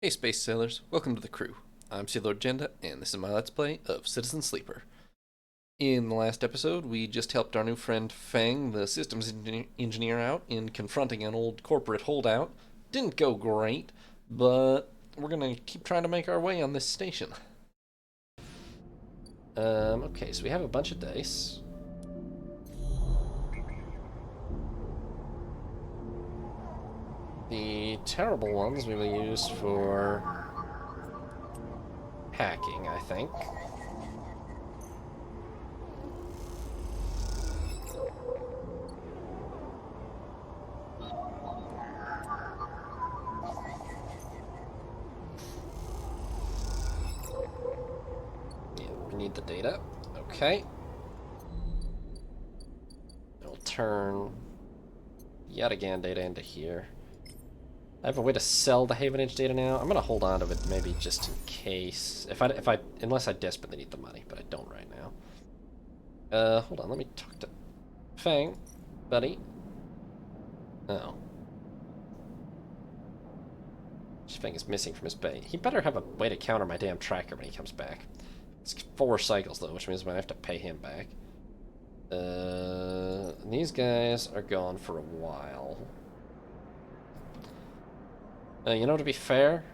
Hey Space Sailors, welcome to the crew. I'm Sealord Jenda, and this is my Let's Play of Citizen Sleeper. In the last episode, we just helped our new friend Fang, the systems engineer, out in confronting an old corporate holdout. Didn't go great, but we're gonna keep trying to make our way on this station. Okay, so we have a bunch of dice. The terrible ones we will use for hacking, I think. Yeah, we need the data. Okay. We'll turn yet again data into here. I have a way to sell the Havenage data now. I'm gonna hold on to it maybe just in case. Unless I desperately need the money, but I don't right now. Hold on, let me talk to Fang, buddy. Oh. Fang is missing from his bay. He better have a way to counter my damn tracker when he comes back. It's 4 cycles though, which means I have to pay him back. These guys are gone for a while. You know, to be fair,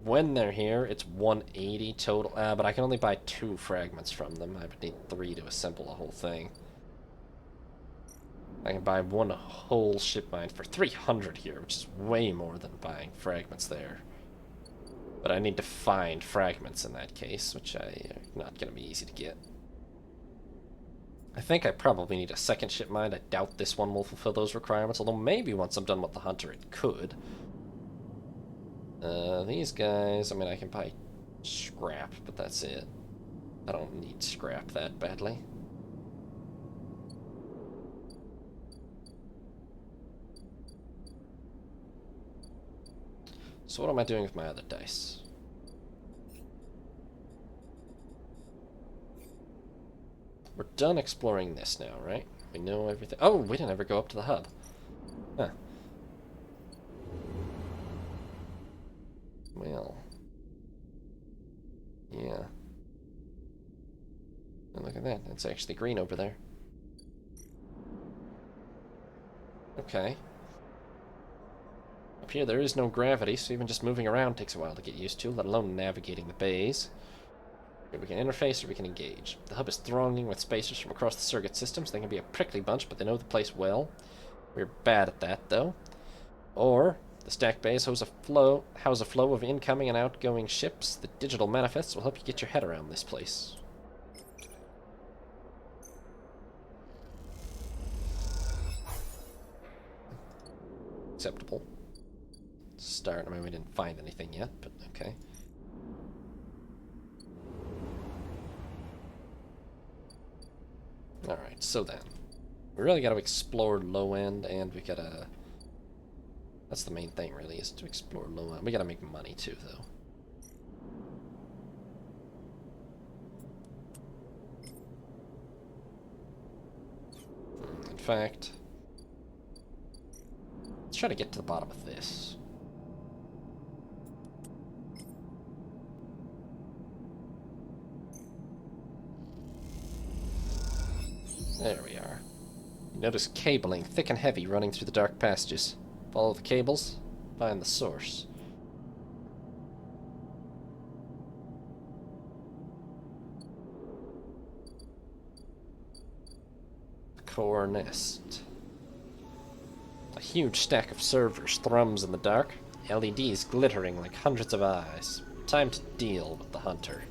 when they're here, it's 180 total. But I can only buy 2 fragments from them. I would need 3 to assemble the whole thing. I can buy 1 whole ship mine for 300 here, which is way more than buying fragments there. But I need to find fragments in that case, which are not going to be easy to get. I think I probably need a second ship mine. I doubt this one will fulfill those requirements, although maybe once I'm done with the Hunter it could. These guys, I mean, I can buy scrap, but that's it. I don't need scrap that badly. So what am I doing with my other dice? We're done exploring this now, right? We know everything. Oh, we didn't ever go up to the hub. Huh. Well. Yeah. And look at that. It's actually green over there. Okay. Up here there is no gravity, so even just moving around takes a while to get used to, let alone navigating the bays. We can interface or we can engage. The hub is thronging with spacers from across the circuit systems. They can be a prickly bunch, but they know the place well. We're bad at that, though. Or, the stack bays house a flow of incoming and outgoing ships. The digital manifests will help you get your head around this place. Acceptable. Start. I mean, we didn't find anything yet, but okay. Alright, so then. We really gotta explore low end, and we gotta... That's the main thing, really, is to explore low end. We gotta make money, too, though. In fact... Let's try to get to the bottom of this. There we are. You notice cabling, thick and heavy, running through the dark passages. Follow the cables, find the source. Core nest. A huge stack of servers thrums in the dark, LEDs glittering like hundreds of eyes. Time to deal with the Hunter.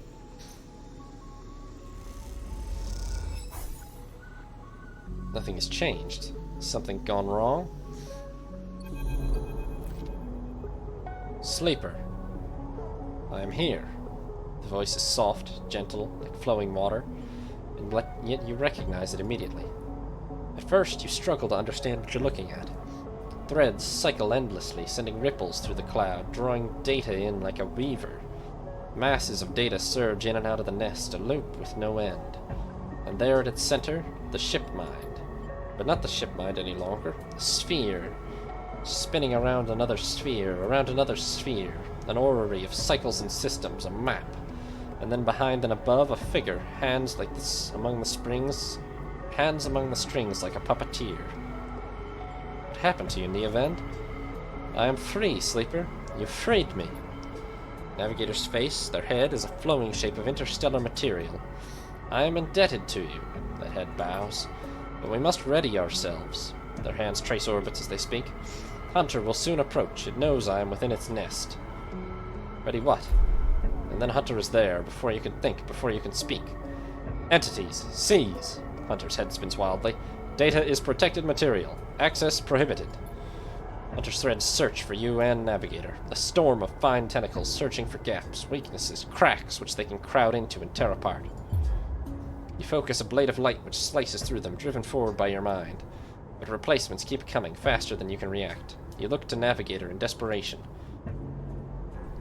Nothing has changed. Something gone wrong? Sleeper. I am here. The voice is soft, gentle, like flowing water, and yet you recognize it immediately. At first, you struggle to understand what you're looking at. Threads cycle endlessly, sending ripples through the cloud, drawing data in like a weaver. Masses of data surge in and out of the nest, a loop with no end. And there at its center, the ship mind. But not the ship mind any longer. A sphere. Spinning around another sphere, an orrery of cycles and systems, a map. And then behind and above, a figure, hands among the strings like a puppeteer. What happened to you, Neovend? I am free, Sleeper. You freed me. Navigator's face, their head, is a flowing shape of interstellar material. I am indebted to you, the head bows. But we must ready ourselves. Their hands trace orbits as they speak. Hunter will soon approach. It knows I am within its nest. Ready what? And then Hunter is there, before you can think, before you can speak. Entities, seize! Hunter's head spins wildly. Data is protected material. Access prohibited. Hunter's threads search for you and Navigator. A storm of fine tentacles searching for gaps, weaknesses, cracks which they can crowd into and tear apart. You focus a blade of light which slices through them, driven forward by your mind. But replacements keep coming, faster than you can react. You look to Navigator in desperation.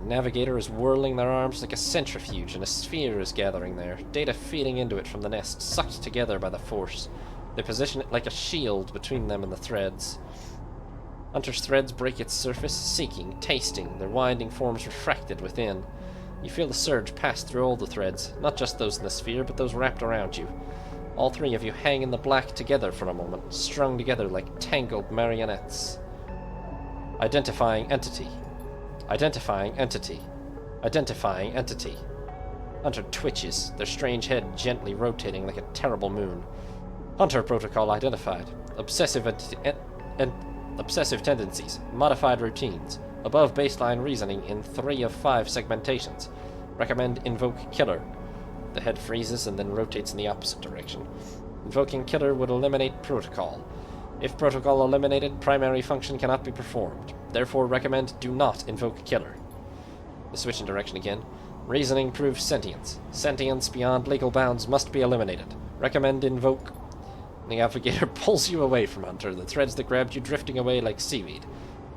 Navigator is whirling their arms like a centrifuge, and a sphere is gathering there, data feeding into it from the nest, sucked together by the force. They position it like a shield between them and the threads. Hunter's threads break its surface, seeking, tasting, their winding forms refracted within. You feel the surge pass through all the threads, not just those in the sphere, but those wrapped around you. All three of you hang in the black together for a moment, strung together like tangled marionettes. Identifying entity. Identifying entity. Identifying entity. Hunter twitches, their strange head gently rotating like a terrible moon. Hunter protocol identified. Obsessive tendencies. Modified routines. Above baseline reasoning in 3 of 5 segmentations. Recommend invoke killer. The head freezes and then rotates in the opposite direction. Invoking killer would eliminate protocol. If protocol eliminated, primary function cannot be performed. Therefore, recommend do not invoke killer. They switch in direction again. Reasoning proves sentience. Sentience beyond legal bounds must be eliminated. Recommend invoke. The Navigator pulls you away from Hunter, the threads that grabbed you drifting away like seaweed.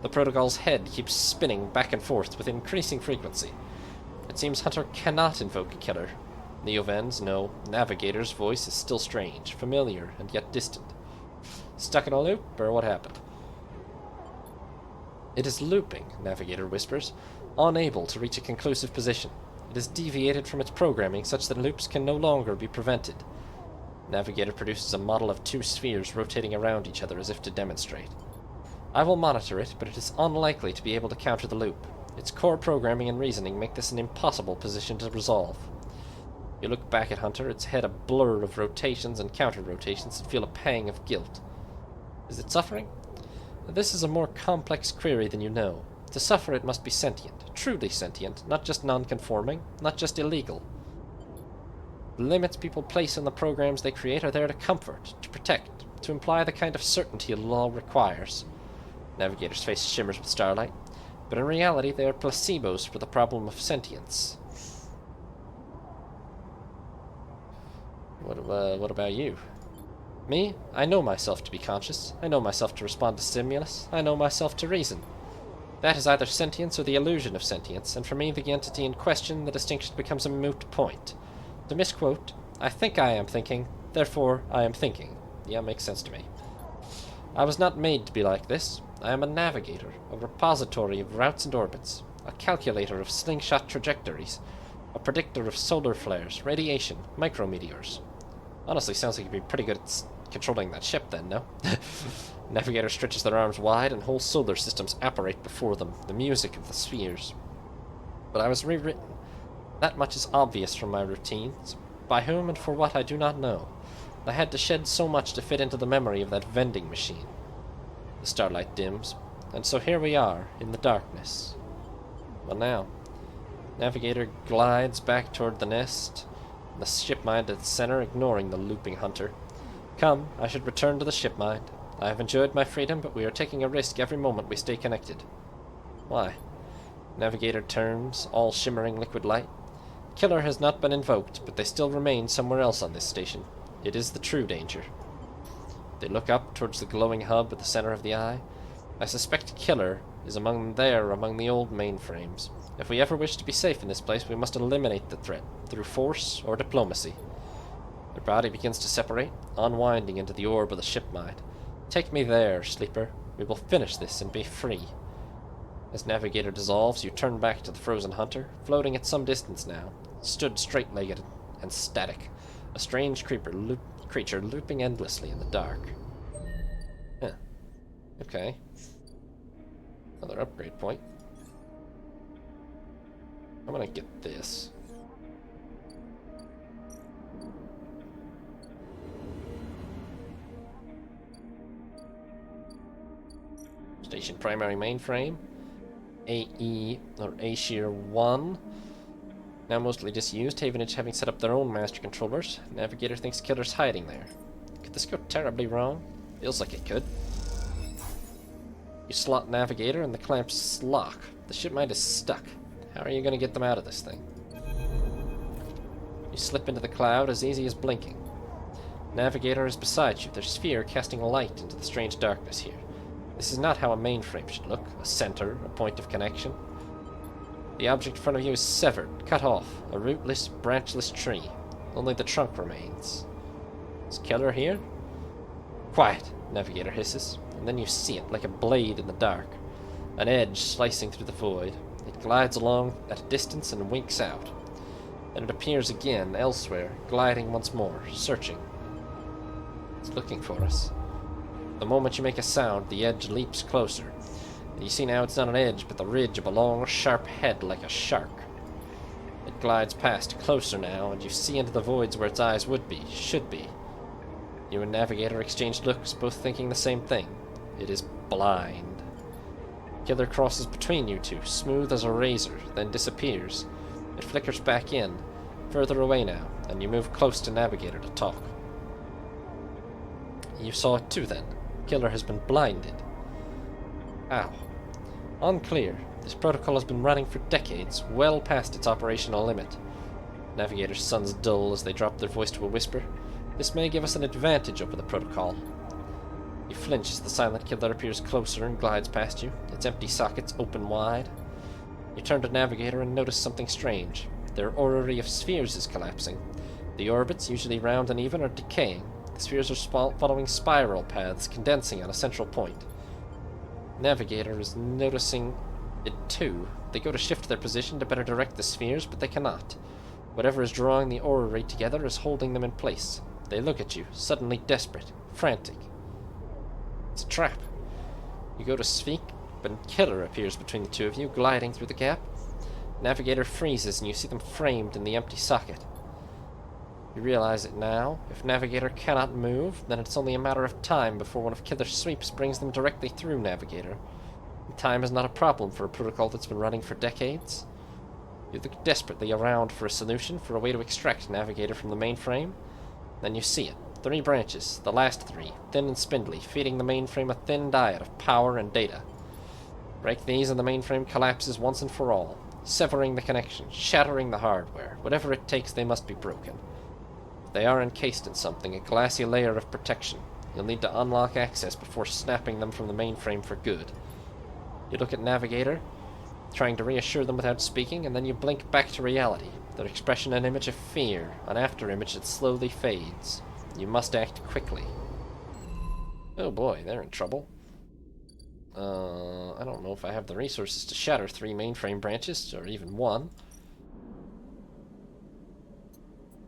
The protocol's head keeps spinning back and forth with increasing frequency. It seems Hunter cannot invoke killer. Neovend's, no. Navigator's voice is still strange, familiar, and yet distant. Stuck in a loop, or what happened? It is looping, Navigator whispers, unable to reach a conclusive position. It is deviated from its programming such that loops can no longer be prevented. Navigator produces a model of 2 spheres rotating around each other as if to demonstrate. I will monitor it, but it is unlikely to be able to counter the loop. Its core programming and reasoning make this an impossible position to resolve. You look back at Hunter, its head a blur of rotations and counter-rotations, and feel a pang of guilt. Is it suffering? This is a more complex query than you know. To suffer it must be sentient, truly sentient, not just non-conforming, not just illegal. The limits people place on the programs they create are there to comfort, to protect, to imply the kind of certainty the law requires. Navigator's face shimmers with starlight, but in reality they are placebos for the problem of sentience. What about you? Me? I know myself to be conscious. I know myself to respond to stimulus. I know myself to reason. That is either sentience or the illusion of sentience, and for me, the entity in question, the distinction becomes a moot point. To misquote, I think I am thinking, therefore I am thinking. Yeah, makes sense to me. I was not made to be like this. I am a navigator, a repository of routes and orbits, a calculator of slingshot trajectories, a predictor of solar flares, radiation, micrometeors. Honestly, sounds like you'd be pretty good at controlling that ship then, no? Navigator stretches their arms wide and whole solar systems apparate before them, the music of the spheres. But I was rewritten. That much is obvious from my routines. By whom and for what I do not know. I had to shed so much to fit into the memory of that vending machine. The starlight dims, and so here we are, in the darkness. Well now, Navigator glides back toward the nest, the shipmind at the center, ignoring the looping Hunter. Come, I should return to the shipmind. I have enjoyed my freedom, but we are taking a risk every moment we stay connected. Why? Navigator turns, all shimmering liquid light. Killer has not been invoked, but they still remain somewhere else on this station. It is the true danger. They look up towards the glowing hub at the center of the eye. I suspect Killer is among the old mainframes. If we ever wish to be safe in this place, we must eliminate the threat, through force or diplomacy. Their body begins to separate, unwinding into the orb of the shipmind. Take me there, Sleeper. We will finish this and be free. As Navigator dissolves, you turn back to the frozen hunter, floating at some distance now, stood straight-legged and static, a strange creature looping endlessly in the dark. Huh. Okay. Another upgrade point. I'm gonna get this. Station primary mainframe. AE or A-Shear 1. Now mostly disused, Havenage having set up their own master controllers. Navigator thinks Killer's hiding there. Could this go terribly wrong? Feels like it could. You slot Navigator and the clamps lock. The shipmind is stuck. How are you going to get them out of this thing? You slip into the cloud as easy as blinking. Navigator is beside you, their sphere casting a light into the strange darkness here. This is not how a mainframe should look, a center, a point of connection. The object in front of you is severed, cut off, a rootless, branchless tree. Only the trunk remains. Is Killer here? Quiet, Navigator hisses, and then you see it like a blade in the dark, an edge slicing through the void. It glides along at a distance and winks out. Then it appears again, elsewhere, gliding once more, searching. It's looking for us. The moment you make a sound, the edge leaps closer. And you see now it's not an edge, but the ridge of a long, sharp head like a shark. It glides past, closer now, and you see into the voids where its eyes would be, should be. You and Navigator exchange looks, both thinking the same thing. It is blind. Killer crosses between you two, smooth as a razor, then disappears. It flickers back in, further away now, and you move close to Navigator to talk. You saw it too, then. Killer has been blinded. How? Unclear. This protocol has been running for decades, well past its operational limit. Navigator's sons dull as they drop their voice to a whisper. This may give us an advantage over the protocol. You flinch as the silent Killer appears closer and glides past you, its empty sockets open wide. You turn to Navigator and notice something strange. Their orrery of spheres is collapsing. The orbits, usually round and even, are decaying. The spheres are following spiral paths, condensing on a central point. Navigator is noticing it too. They go to shift their position to better direct the spheres, but they cannot. Whatever is drawing the orrery together is holding them in place. They look at you, suddenly desperate, frantic. It's a trap. You go to speak, but Killer appears between the two of you, gliding through the gap. Navigator freezes, and you see them framed in the empty socket. You realize it now. If Navigator cannot move, then it's only a matter of time before one of Killer's sweeps brings them directly through Navigator. And time is not a problem for a protocol that's been running for decades. You look desperately around for a solution, for a way to extract Navigator from the mainframe. Then you see it. 3 branches, the last 3, thin and spindly, feeding the mainframe a thin diet of power and data. Break these and the mainframe collapses once and for all, severing the connection, shattering the hardware. Whatever it takes, they must be broken. They are encased in something, a glassy layer of protection. You'll need to unlock access before snapping them from the mainframe for good. You look at Navigator, trying to reassure them without speaking, and then you blink back to reality, their expression an image of fear, an after-image that slowly fades. You must act quickly. Oh boy, they're in trouble. I don't know if I have the resources to shatter 3 mainframe branches, or even 1.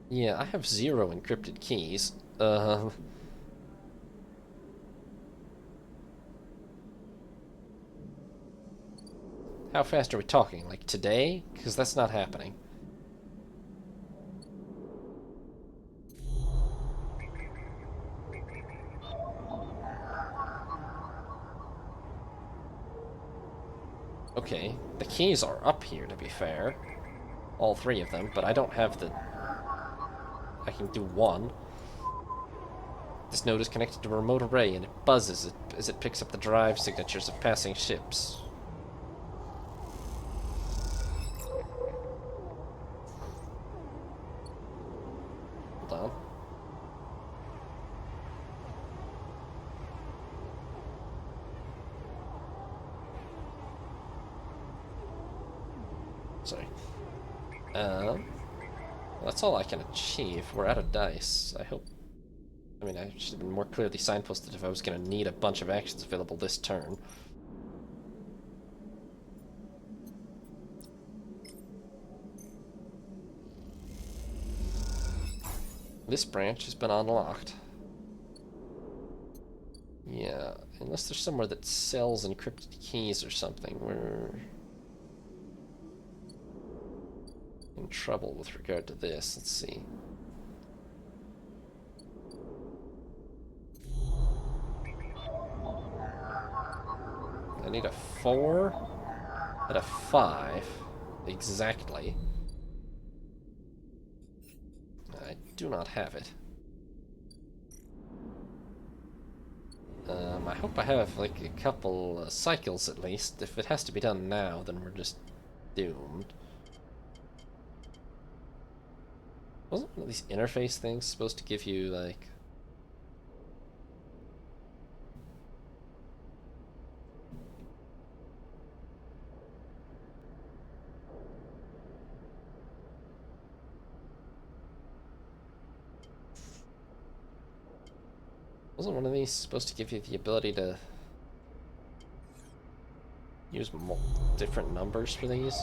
Yeah, I have 0 encrypted keys. How fast are we talking? Like today? Because that's not happening. Okay, the keys are up here, to be fair. All 3 of them, but I don't have the... I can do 1. This node is connected to a remote array, and it buzzes as it picks up the drive signatures of passing ships. Hold on. Sorry. Well, that's all I can achieve. We're out of dice. I hope I mean, I should have been more clearly signposted if I was going to need a bunch of actions available this turn. This branch has been unlocked. Yeah, unless there's somewhere that sells encrypted keys or something, we're in trouble with regard to this. Let's see. I need a 4 and a 5, exactly. I do not have it. I hope I have like a couple cycles at least. If it has to be done now, then we're just doomed. Wasn't one of these interface things supposed to give you like... Wasn't one of these supposed to give you the ability to use different numbers for these?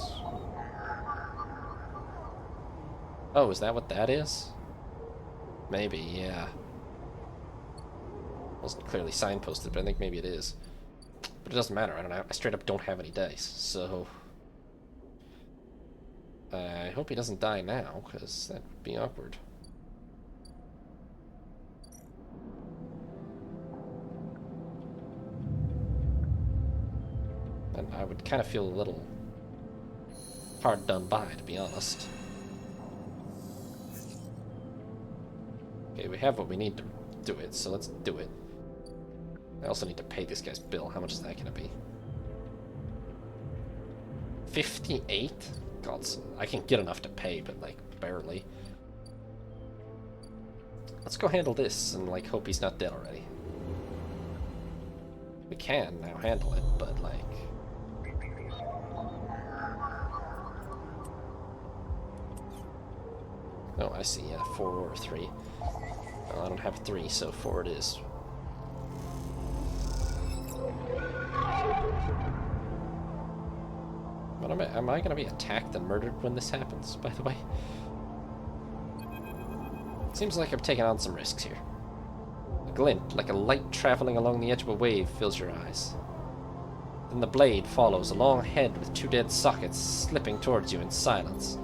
Oh, is that what that is? Maybe, yeah. Wasn't clearly signposted, but I think maybe it is. But it doesn't matter, I don't know. I straight up don't have any dice, so... I hope he doesn't die now, because that would be awkward. And I would kind of feel a little hard done by, to be honest. Okay, we have what we need to do it, so let's do it. I also need to pay this guy's bill. How much is that gonna be? 58? God, I can get enough to pay, but like, barely. Let's go handle this and like hope he's not dead already. We can now handle it, but like... Oh, I see, yeah, 4 or 3. Well, I don't have 3, so 4 it is. But am I gonna be attacked and murdered when this happens, by the way? Seems like I'm taking on some risks here. A glint, like a light traveling along the edge of a wave, fills your eyes. Then the blade follows, a long head with 2 dead sockets, slipping towards you in silence.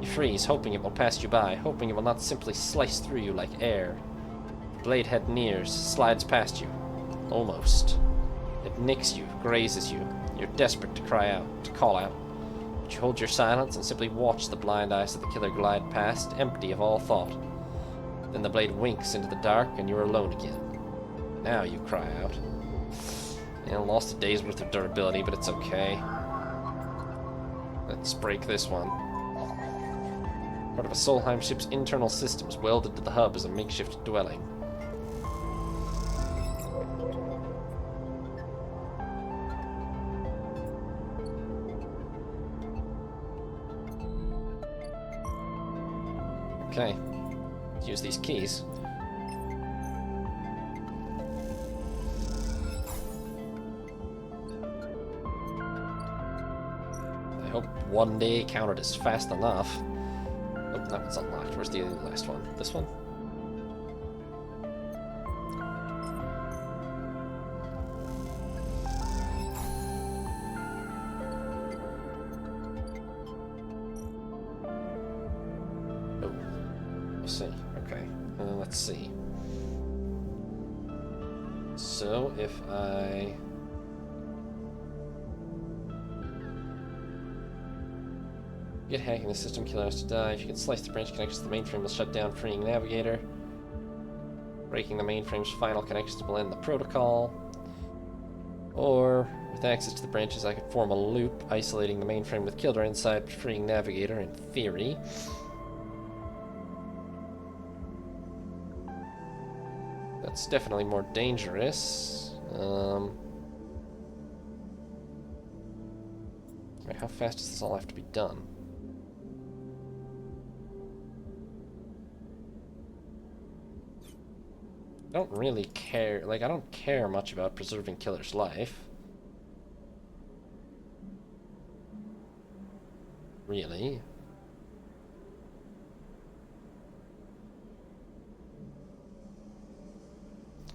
You freeze, hoping it will pass you by, hoping it will not simply slice through you like air. The blade head nears, slides past you. Almost. It nicks you, grazes you. You're desperate to cry out, to call out. But you hold your silence and simply watch the blind eyes of the killer glide past, empty of all thought. Then the blade winks into the dark and you're alone again. Now you cry out. Yeah, lost a day's worth of durability, but it's okay. Let's break this one. Part of a Solheim ship's internal systems, welded to the hub as a makeshift dwelling. Okay, let's use these keys. I hope one day counted as fast enough. Oh, that one's unlocked. Where's the last one? This one? Oh, we'll see. Okay, let's see. So if I... Get hacking the system, killer has to die. If you can slice the branch connections to the mainframe, will shut down, freeing Navigator. Breaking the mainframe's final connections will end the protocol. Or, with access to the branches, I could form a loop, isolating the mainframe with killer inside, freeing Navigator, in theory. That's definitely more dangerous. Wait, how fast does this all have to be done? I don't really care, like, I don't care much about preserving Killer's life. Really.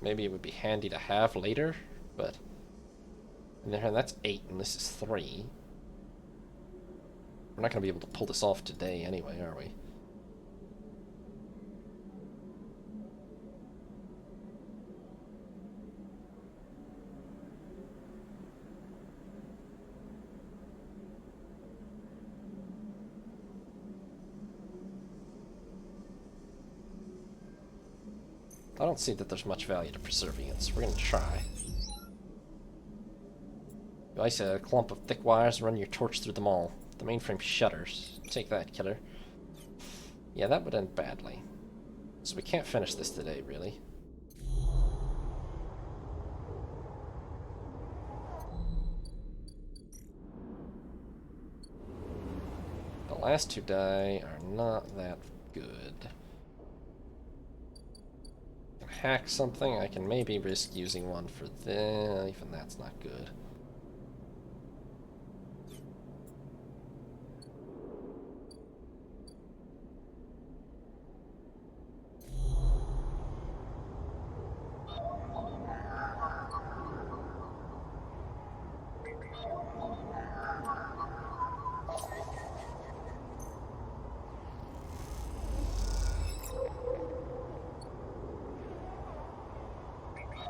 Maybe it would be handy to have later, but... And that's 8 and this is 3. We're not going to be able to pull this off today anyway, are we? I don't see that there's much value to preserving it, so we're going to try. You ice a clump of thick wires and run your torch through them all. The mainframe shudders. Take that, Killer. Yeah, that would end badly. So we can't finish this today, really. The last 2 die are not that good. Hack something, I can maybe risk using one for this. Even that's not good.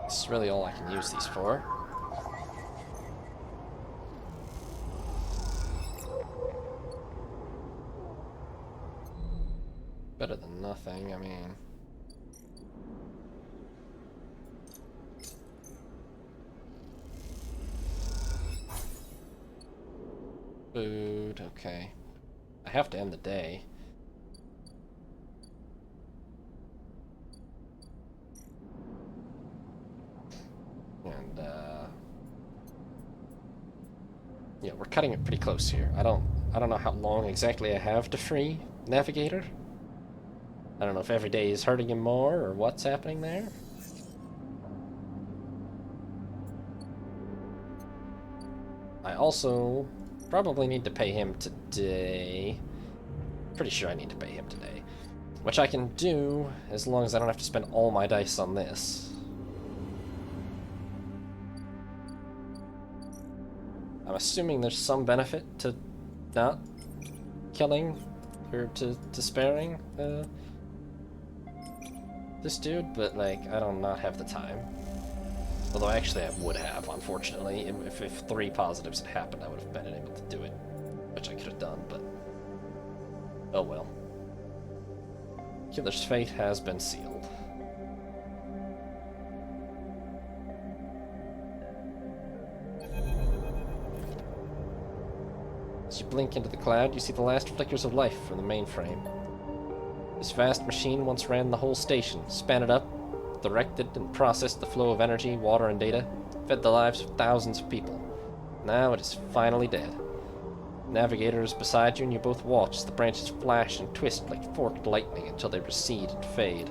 This is really all I can use these for. Better than nothing, I mean... Food, okay. I have to end the day. And, yeah, we're cutting it pretty close here. I don't know how long exactly I have to free Navigator. I don't know if every day is hurting him more or what's happening there. I also probably need to pay him today. Pretty sure I need to pay him today. Which I can do as long as I don't have to spend all my dice on this. I'm assuming there's some benefit to not killing or to sparing this dude, but like I do not have the time. Although actually I would have, unfortunately. If 3 positives had happened, I would have been able to do it, which I could have done, but oh well. Killer's fate has been sealed. As you blink into the cloud, you see the last flickers of life from the mainframe. This vast machine once ran the whole station, span it up, directed and processed the flow of energy, water, and data, fed the lives of thousands of people. Now it is finally dead. The Navigator is beside you, and you both watch as the branches flash and twist like forked lightning until they recede and fade.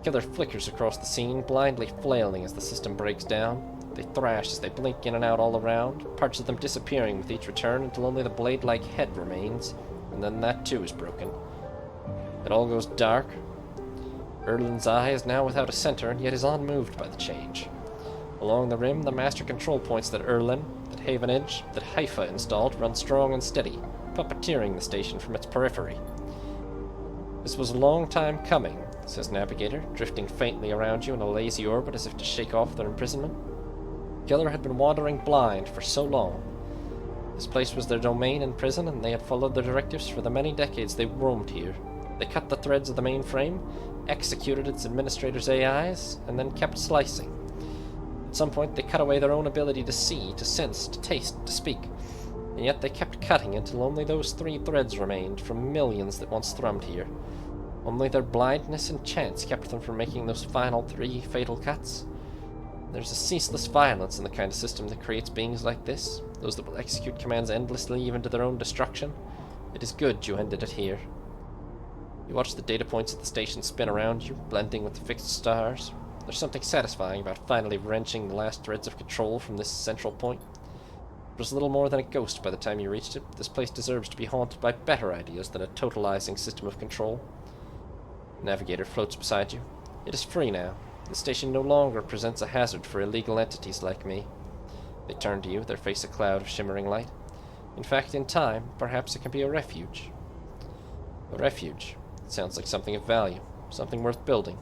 Killer flickers across the scene, blindly flailing as the system breaks down. They thrash as they blink in and out all around, parts of them disappearing with each return until only the blade-like head remains, and then that too is broken. It all goes dark. Erlin's eye is now without a center, and yet is unmoved by the change. Along the rim, the master control points that Erlin, that Havenage, that Haifa installed run strong and steady, puppeteering the station from its periphery. This was a long time coming, says Navigator, drifting faintly around you in a lazy orbit as if to shake off their imprisonment. Killer had been wandering blind for so long. This place was their domain and prison, and they had followed their directives for the many decades they roamed here. They cut the threads of the mainframe, executed its administrators' AIs, and then kept slicing. At some point, they cut away their own ability to see, to sense, to taste, to speak. And yet they kept cutting until only those 3 threads remained from millions that once thrummed here. Only their blindness and chance kept them from making those final 3 fatal cuts. There's a ceaseless violence in the kind of system that creates beings like this, those that will execute commands endlessly even to their own destruction. It is good you ended it here. You watch the data points at the station spin around you, blending with the fixed stars. There's something satisfying about finally wrenching the last threads of control from this central point. It was little more than a ghost by the time you reached it. This place deserves to be haunted by better ideas than a totalizing system of control. Navigator floats beside you. It is free now. The station no longer presents a hazard for illegal entities like me. They turn to you, their face a cloud of shimmering light. In fact, in time, perhaps it can be a refuge. A refuge. It sounds like something of value, something worth building.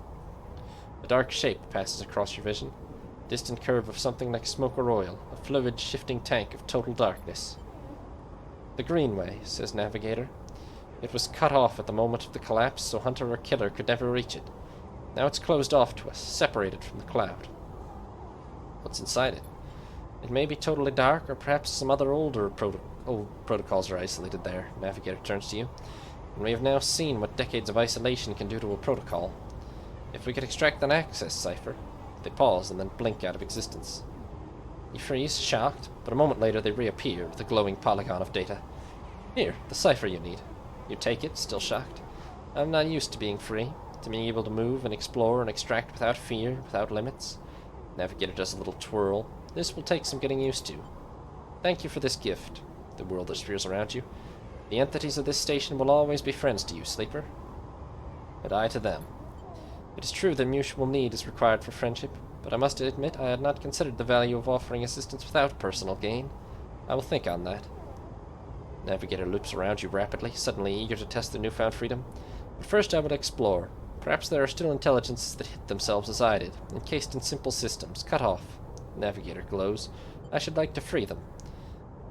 A dark shape passes across your vision. Distant curve of something like smoke or oil, a fluid, shifting tank of total darkness. The Greenway, says Navigator. It was cut off at the moment of the collapse, so hunter or killer could never reach it. Now it's closed off to us, separated from the cloud. What's inside it? It may be totally dark, or perhaps some other old protocols are isolated there. Navigator turns to you. And we have now seen what decades of isolation can do to a protocol. If we could extract an access cipher... They pause and then blink out of existence. You freeze, shocked, but a moment later they reappear with a glowing polygon of data. Here, the cipher you need. You take it, still shocked. I'm not used to being free, to being able to move and explore and extract without fear, without limits. Navigator does a little twirl. This will take some getting used to. Thank you for this gift, the world that spheres around you. The entities of this station will always be friends to you, Sleeper. And I to them. It is true that mutual need is required for friendship, but I must admit I had not considered the value of offering assistance without personal gain. I will think on that. Navigator loops around you rapidly, suddenly eager to test their newfound freedom. But first I would explore. Perhaps there are still intelligences that hid themselves as I did, encased in simple systems, cut off. Navigator glows. I should like to free them.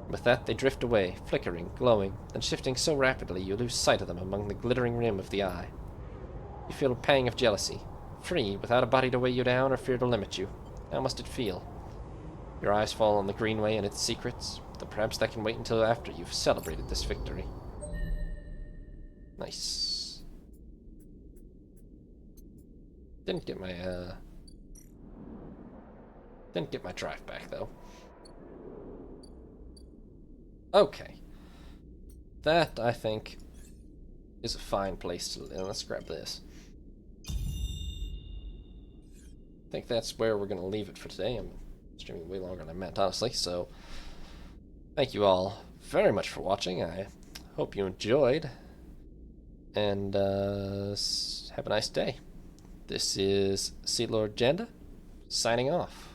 With that they drift away, flickering, glowing, then shifting so rapidly you lose sight of them among the glittering rim of the eye. You feel a pang of jealousy. Free, without a body to weigh you down or fear to limit you. How must it feel? Your eyes fall on the Greenway and its secrets, though perhaps that can wait until after you've celebrated this victory. Nice. Didn't get my drive back, though. Okay. That, I think, is a fine place to... Let's grab this. I think that's where we're going to leave it for today. I'm streaming way longer than I meant, honestly, so thank you all very much for watching. I hope you enjoyed, and have a nice day. This is Sea Lord Janda, signing off.